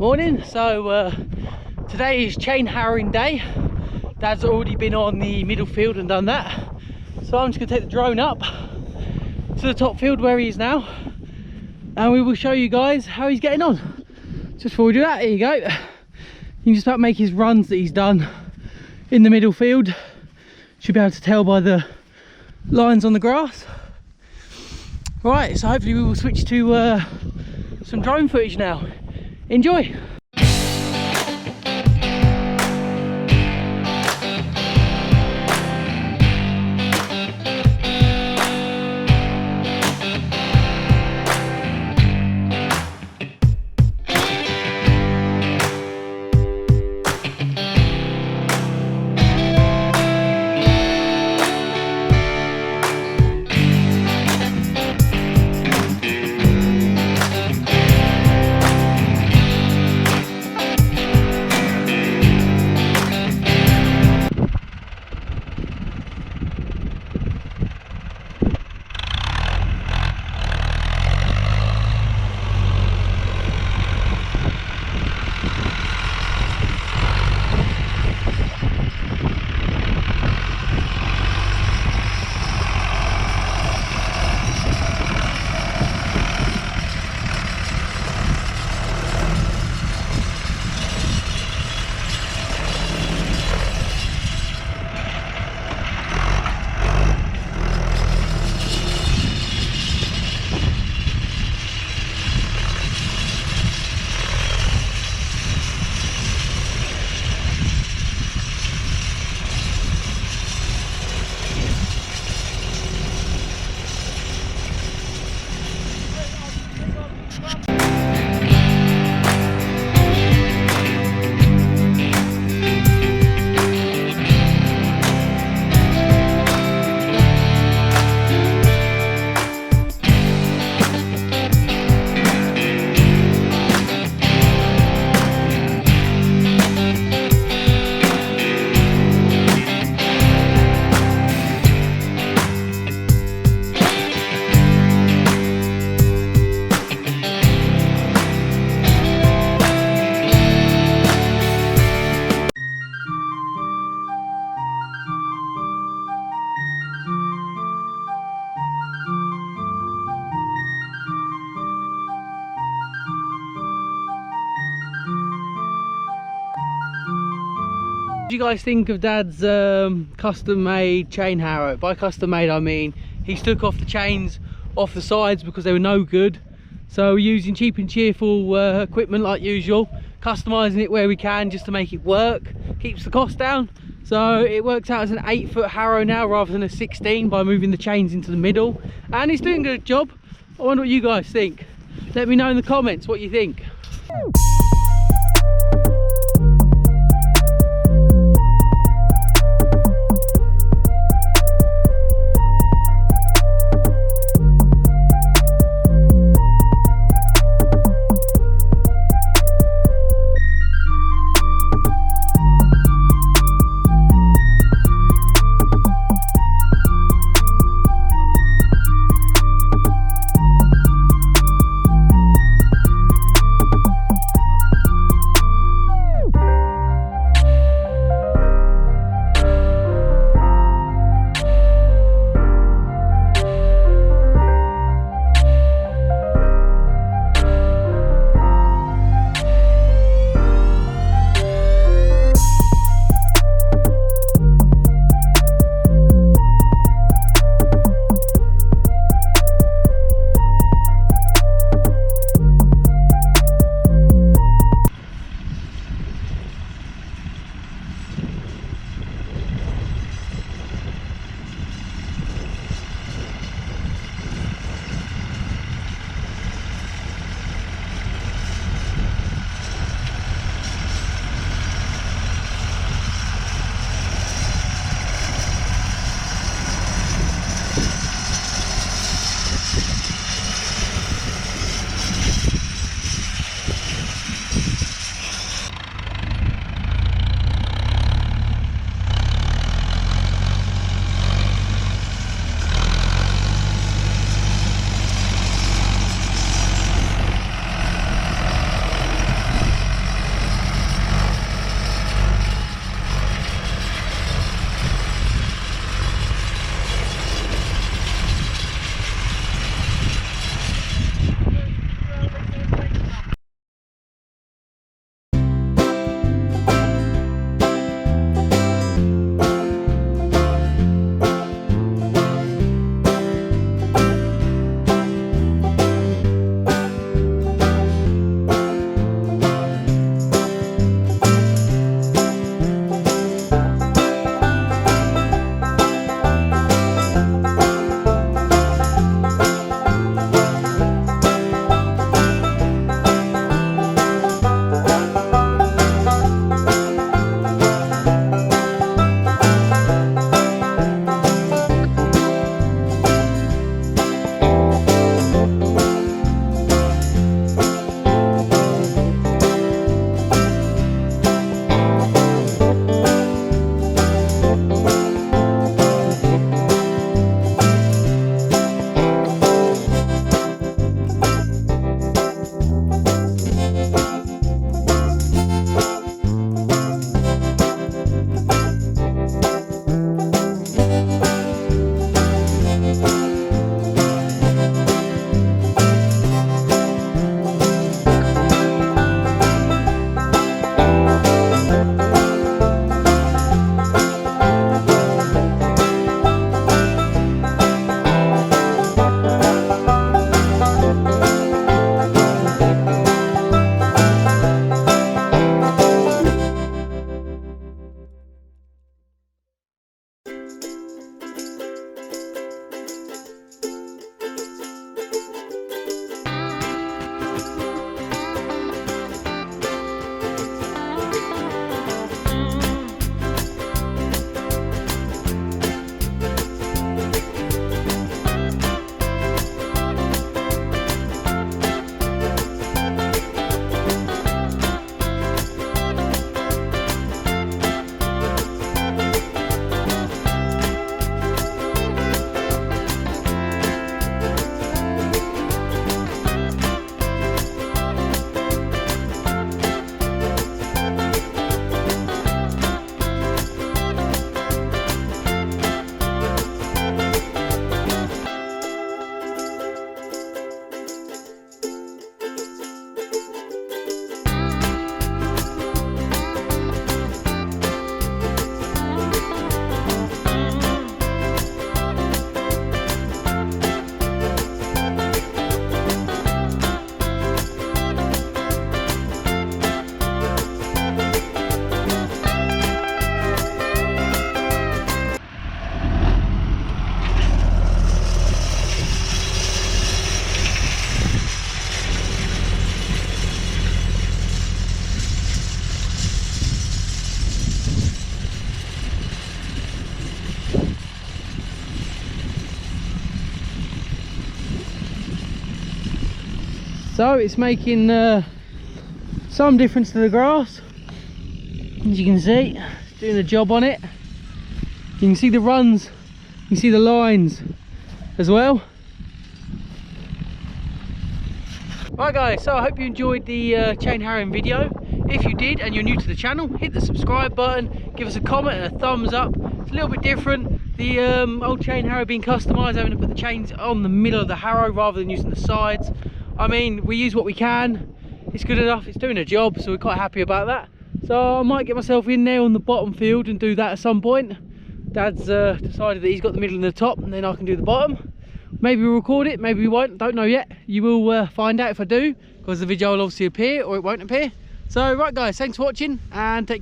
Morning. So today is chain harrowing day. Dad's already been on the middle field and done that, so I'm just going to take the drone up to the top field where he is now, and we will show you guys how he's getting on. Just before we do that, here you go. You can just about make his runs that he's done in the middle field. Should be able to tell by the lines on the grass. Right, so hopefully we will switch to some drone footage now. Enjoy! What do you guys think of Dad's custom made chain harrow? By custom made I mean he's took off the chains off the sides because they were no good, so we're using cheap and cheerful equipment like usual, customizing it where we can just to make it work, keeps the cost down. So it works out as an 8-foot harrow now rather than a 16 by moving the chains into the middle, and he's doing a good job. I wonder what you guys think. Let me know in the comments what you think. So it's making some difference to the grass, as you can see. It's doing a job on it. You can see the runs, you can see the lines as well. Right guys, so I hope you enjoyed the chain harrowing video. If you did and you're new to the channel, hit the subscribe button, give us a comment and a thumbs up. It's a little bit different. The old chain harrow being customised, having to put the chains on the middle of the harrow rather than using the sides. I mean, we use what we can. It's good enough, it's doing a job, so we're quite happy about that. So I might get myself in there on the bottom field and do that at some point. Dad's decided that he's got the middle and the top, and then I can do the bottom. Maybe we'll record it, maybe we won't, don't know yet. You will find out if I do, because the video will obviously appear or it won't appear. So right guys, thanks for watching and take care.